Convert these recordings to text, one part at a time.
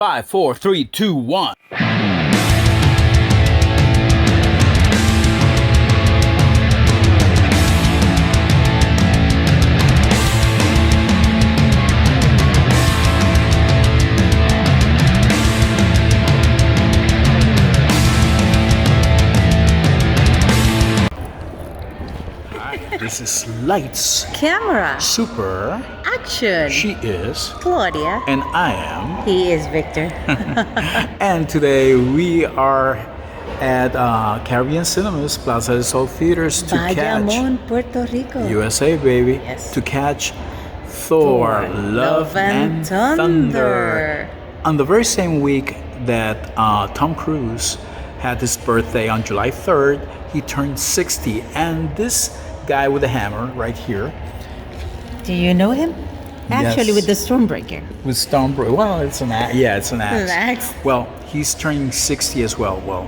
5, 4, 3, 2, 1. This is Lights Camera. Super. Action. She is. Claudia. And I am. He is Victor. And today we are at Caribbean Cinemas, Plaza del Sol Theaters to Bayamon, catch Puerto Rico. USA, baby. Yes. To catch Thor, Love and Thunder. On the very same week that Tom Cruise had his birthday on July 3rd, he turned 60. And this guy with a hammer right here. Do you know him? Actually, Yes. with the Stormbreaker. With Stormbreaker. Well, it's an axe. Yeah, it's an axe. An axe. Well, he's turning 60 as well. Well,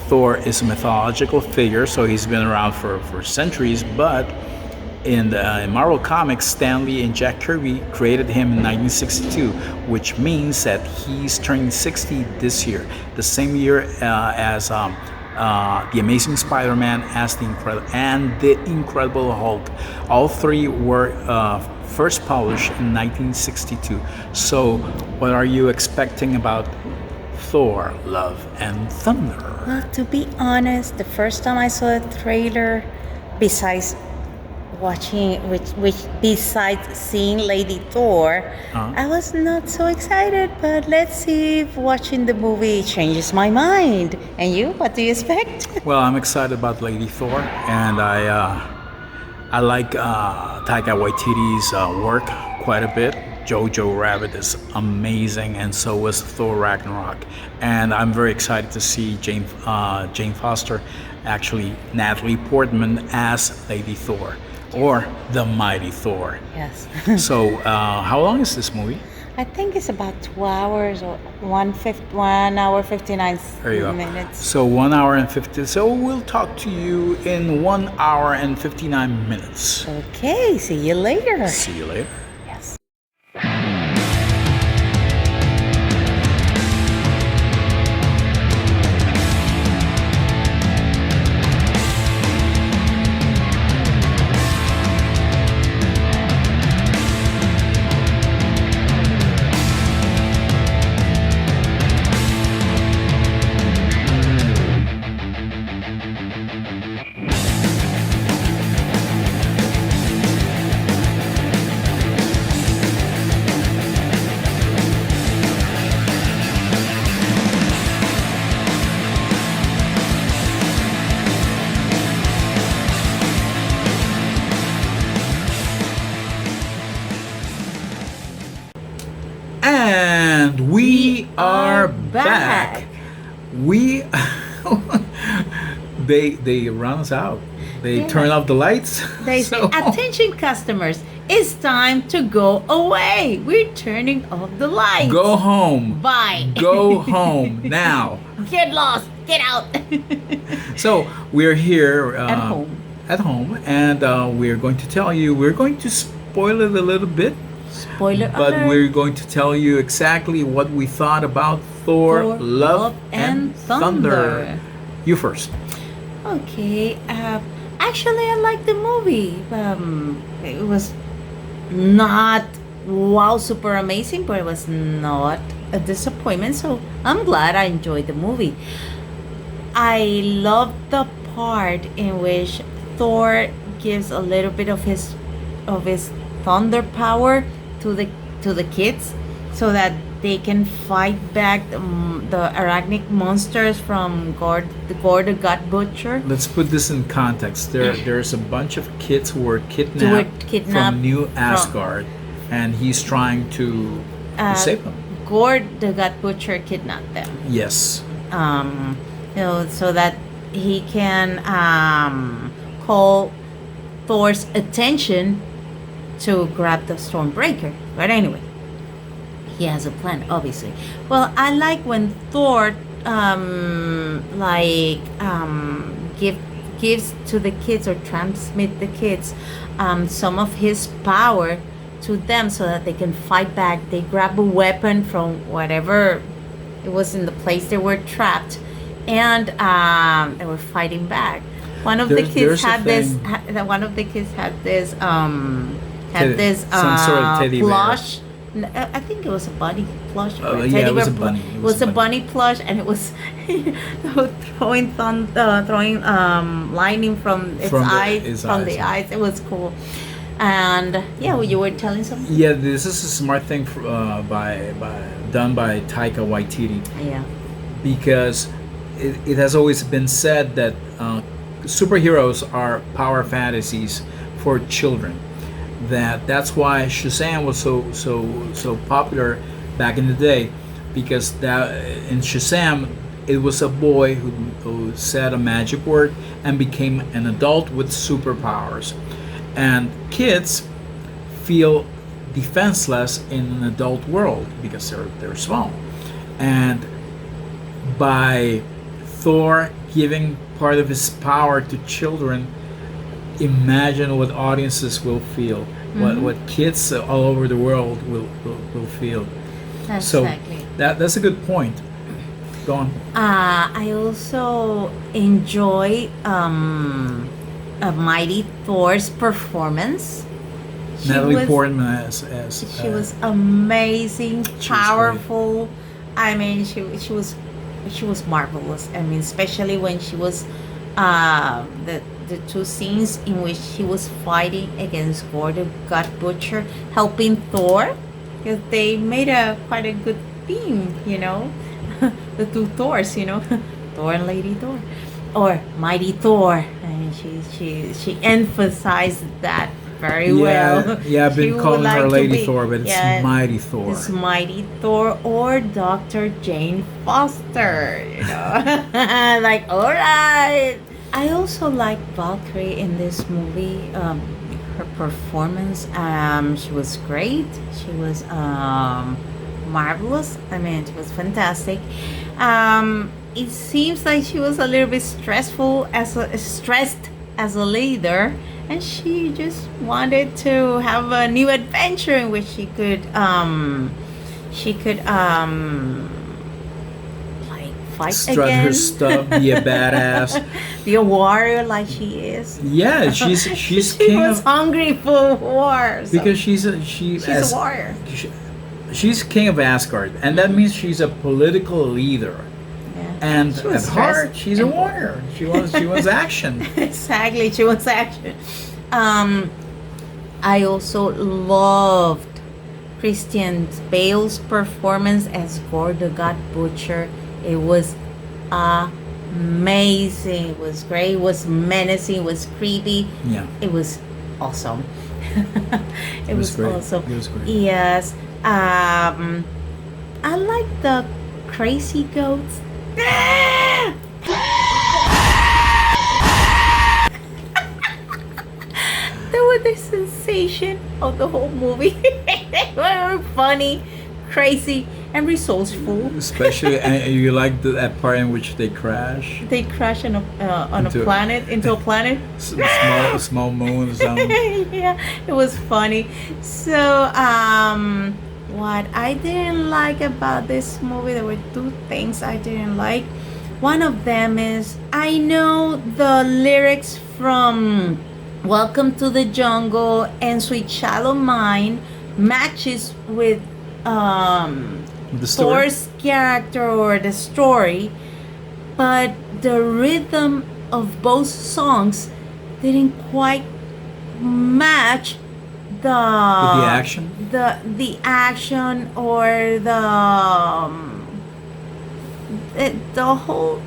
Thor is a mythological figure, so he's been around for centuries. But in Marvel Comics, Stan Lee and Jack Kirby created him in 1962, which means that he's turning 60 this year, the same year as the Amazing Spider-Man as the Incredible Hulk. All three were first published in 1962. So, what are you expecting about Thor, Love and Thunder? Well, to be honest, the first time I saw the trailer, besides besides seeing Lady Thor, I was not so excited. But let's see if watching the movie changes my mind. And you, what do you expect? Well, I'm excited about Lady Thor, and I like Taika Waititi's work quite a bit. Jojo Rabbit is amazing, and so was Thor Ragnarok. And I'm very excited to see Jane Foster, actually Natalie Portman, as Lady Thor, or the Mighty Thor. Yes. So, how long is this movie? I think it's about 2 hours or 1 hour 59 There you go. minutes. So 1 hour and 50. So we'll talk to you in 1 hour and 59 minutes. Okay, see you later. See you later. Yes. And we are back. We they run us out. They turn off the lights. They say, attention customers, it's time to go away. We're turning off the lights. Go home. Bye. Go home now. Get lost. Get out. So we're here At home. At home, and we're going to tell you. We're going to spoil it a little bit. Spoiler But alert. we're going to tell you exactly what we thought about Thor, Love and Thunder. You first. Okay. Actually, I like the movie. It was not wow, super amazing, but it was not a disappointment. So I'm glad I enjoyed the movie. I loved the part in which Thor gives a little bit of his thunder power to the kids, so that they can fight back the arachnic monsters from the God Butcher. Let's put this in context. There's a bunch of kids who were kidnapped from New Asgard, and he's trying to save them. Gord the God Butcher kidnapped them. Yes. So that he can call Thor's attention to grab the Stormbreaker. But anyway, he has a plan, obviously. Well, I like when Thor gives to the kids, or transmit the kids some of his power to them so that they can fight back. They grab a weapon from whatever it was in the place they were trapped, and they were fighting back. One of the kids there's a had this. thing. One of the kids had this. Some sort of teddy bear. Plush. I think it was a bunny plush. Or a Yeah, teddy it was bear a bunny. It was a bunny plush, and it was throwing lightning from its From eyes, his from eyes, the yeah. eyes. It was cool. And yeah, well, you were telling something. Yeah, this is a smart thing done by Taika Waititi, Yeah. because it has always been said that superheroes are power fantasies for children. That's why Shazam was so popular back in the day, because that in Shazam it was a boy who said a magic word and became an adult with superpowers, and kids feel defenseless in an adult world because they're small, and by Thor giving part of his power to children, imagine what audiences will feel, what kids all over the world will feel. So Exactly. that's a good point. Go on. I also enjoy Mighty Thor's performance. She Natalie was, Portman as she was amazing, she was powerful. I mean, she was marvelous. I mean, especially when she was the two scenes in which she was fighting against Gore the God Butcher, helping Thor, because they made a quite a good team, you know, the two Thors, you know, Thor and Lady Thor, or Mighty Thor, and she emphasized that very well. Yeah, I've She been would calling her like to Lady be- Thor, but it's yeah, Mighty Thor. It's Mighty Thor or Dr. Jane Foster, you know. Like, all right. I also like Valkyrie in this movie. Her performance, she was great. She was marvelous. I mean, she was fantastic. It seems like she was a little bit stressed as a leader, and she just wanted to have a new adventure in which she could like fight Strut again, her stuff, be a badass. be a warrior like she is. Yeah, she's She king was of, hungry for war. So because she's she's a warrior. she's king of Asgard, and that means she's a political leader. Yeah. And She at was heart, stressed she's a and- warrior. She wants action. Exactly, she wants action. I also loved Christian Bale's performance as Gore the God Butcher. It was amazing. It was great. It was menacing. It was creepy. Yeah. It was awesome. It was great. awesome. It was great. Yes. I like the crazy goats. They were the sensation of the whole movie. They were funny, crazy, and resourceful. Especially, and you like that part in which they crash. They crash on a Into- planet, into a planet. Small moons. Yeah, it was funny. So, what I didn't like about this movie, there were two things I didn't like. One of them is I know the lyrics from Welcome to the Jungle and Sweet Child of Mine matches with The story. Thor's character or the story, but the rhythm of both songs didn't quite match With the action. the action or the whole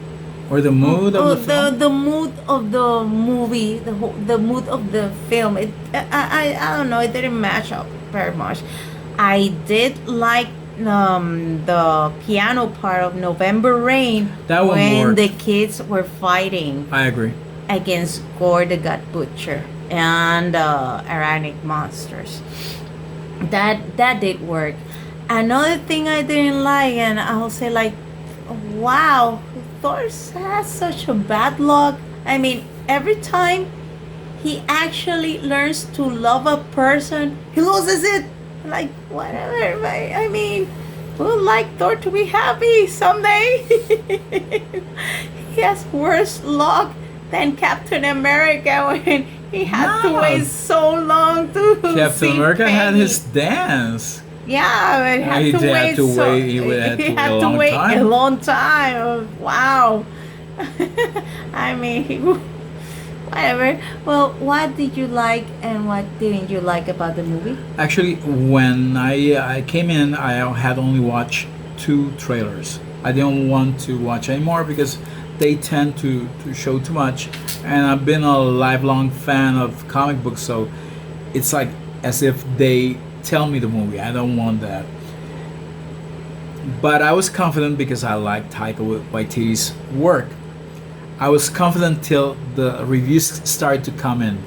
Or the mood of the film. the mood of the movie, the mood of the film. I don't know. It didn't match up very much. I did like the piano part of November Rain That one when worked. the kids were fighting I agree. against Gore the God Butcher and Iranic monsters. That did work. Another thing I didn't like, and I'll say like, wow, Thor has such a bad luck. I mean, every time he actually learns to love a person, he loses it. Like, whatever. I mean, we would like Thor to be happy someday. He has worse luck than Captain America when he had to No. wait so long to Captain see America had Peggy. his dance. Yeah, but He had to had wait. to So wait. He had to he wait had a to long wait a time. long time. Wow. I mean, whatever. Well, what did you like and what didn't you like about the movie? Actually, when I came in, I had only watched two trailers. I didn't want to watch anymore because they tend to show too much. And I've been a lifelong fan of comic books, so it's like as if they tell me the movie. I don't want that. But I was confident because I liked Taika Waititi's work. I was confident till the reviews started to come in.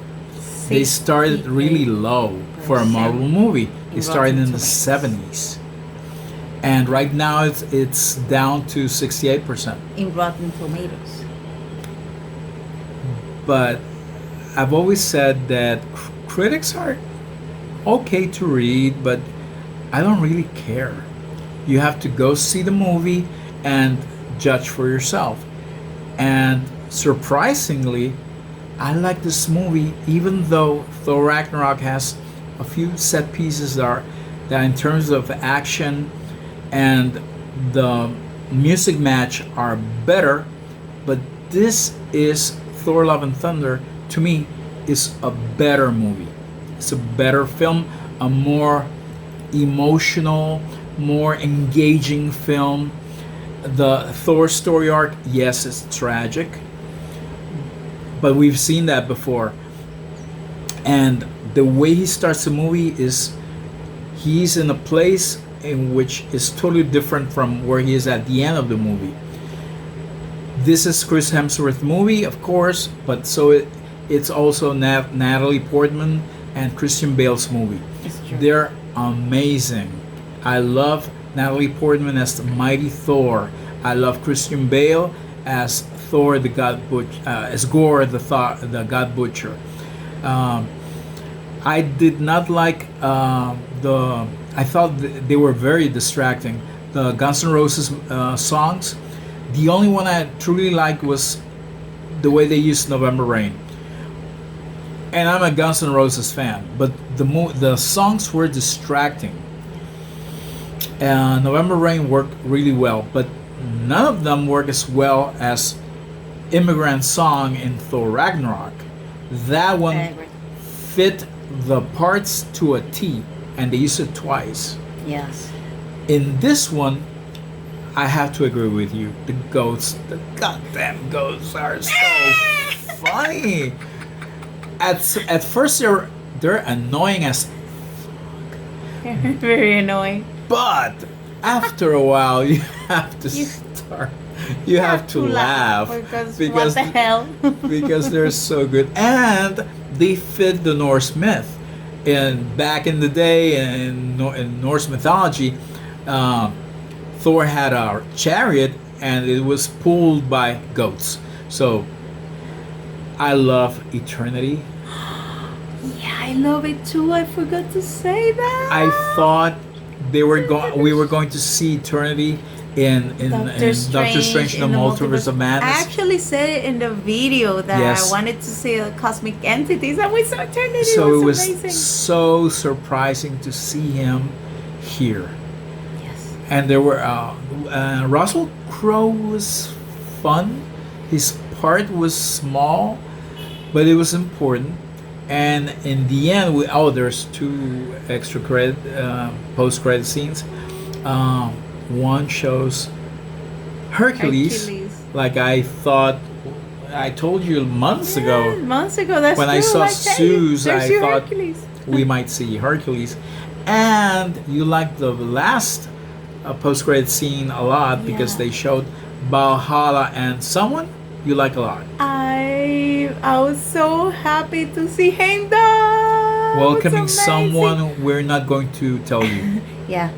They started really low for a Marvel movie. They started in the 70s. And right now it's down to 68%. In Rotten Tomatoes. But I've always said that critics are okay to read, but I don't really care. You have to go see the movie and judge for yourself. And surprisingly, I like this movie, even though Thor Ragnarok has a few set pieces that in terms of action and the music match are better, but this is Thor Love and Thunder, to me, is a better movie. It's a better film, a more emotional, more engaging film. The Thor story arc, yes, it's tragic, but we've seen that before. And the way he starts the movie is he's in a place in which is totally different from where he is at the end of the movie. This is Chris Hemsworth's movie, of course, but it's also Natalie Portman and Christian Bale's movie. It's true. They're amazing. I love Natalie Portman as the mighty Thor. I love Christian Bale as Thor the God Butcher, as Gore the God Butcher. I did not like the. I thought they were very distracting. The Guns N' Roses songs. The only one I truly liked was the way they used November Rain. And I'm a Guns N' Roses fan, but the songs were distracting. November Rain worked really well, but none of them work as well as Immigrant Song in Thor Ragnarok. That one fit the parts to a T, and they used it twice. Yes. In this one, I have to agree with you. The goddamn goats are so funny. At first they're annoying as, Very annoying. but after a while you have to start. You have to laugh because what the hell? because they're so good, and they fit the Norse myth. And back in the day in Norse mythology, Thor had a chariot and it was pulled by goats. So I love Eternity. Yeah, I love it too. I forgot to say that. I thought we were going to see Eternity in Doctor Strange in the Multiverse of I Madness. actually said it in the video that Yes. I wanted to see the cosmic entities, and we saw Eternity. So it was amazing. so surprising to see him here. Yes. And there were Russell Crowe was fun. His part was small, but it was important. And in the end, there's two extra post credit scenes. One shows Hercules, like I thought. I told you months ago. Months ago, that's When true. I saw tell you, Zeus, there's I your thought Hercules. we might see Hercules. And you liked the last post credit scene a lot because Yeah. they showed Valhalla and someone you like a lot. I was so happy to see Heimdall. Welcoming It's amazing. someone we're not going to tell you. Yeah,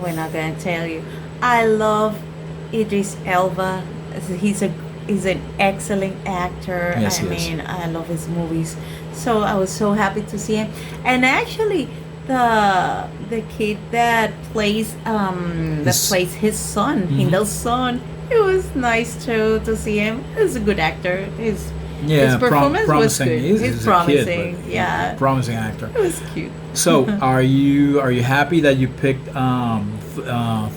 we're not gonna tell you. I love Idris Elba. He's a is an excellent actor. Yes, I he is. mean, I love his movies. So I was so happy to see him. And actually, the kid that His, plays his son, Mhm. Hindel's son, it was nice to see him. He's a good actor. His Yeah, performance was promising. good. He's He's a kid, promising. but Yeah, promising actor. it was cute. So, are you happy that you picked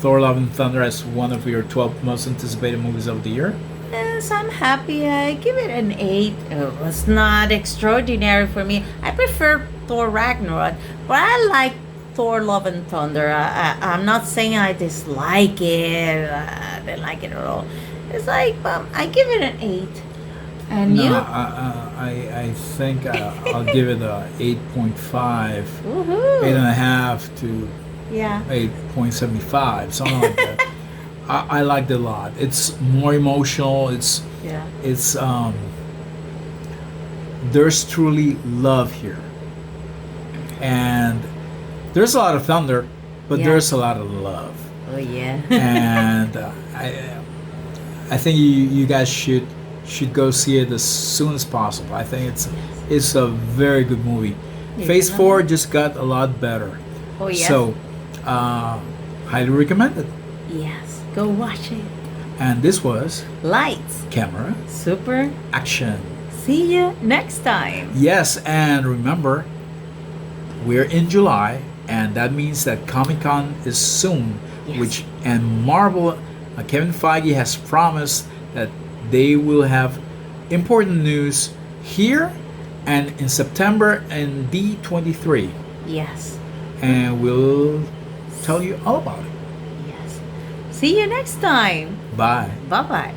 Thor: Love and Thunder as one of your 12 most anticipated movies of the year? Yes, I'm happy. I give it an 8. It was not extraordinary for me. I prefer Thor Ragnarok, but I like Thor Love and Thunder. I'm not saying I dislike it. I didn't like it at all. It's like, I give it an 8. And No, you? I think I'll give it a 8.5, Woohoo! 8.5 to Yeah. 8.75, something like that. I liked it a lot. It's more emotional. Yeah. It's there's truly love here, and there's a lot of thunder, but Yeah. there's a lot of love. Oh, yeah. And I think you guys should go see it as soon as possible. I think it's a very good movie. Yes, Phase I know. 4 just got a lot better. Oh, yes. So, highly recommended. Yes. Go watch it. And this was Lights. Camera Super. Action. See you next time. Yes, and remember, we're in July, and that means that Comic-Con is soon, Yes. and Marvel, Kevin Feige has promised that they will have important news here and in September and D23, Yes. and we'll tell you all about it. Yes. See you next time. Bye. Bye bye.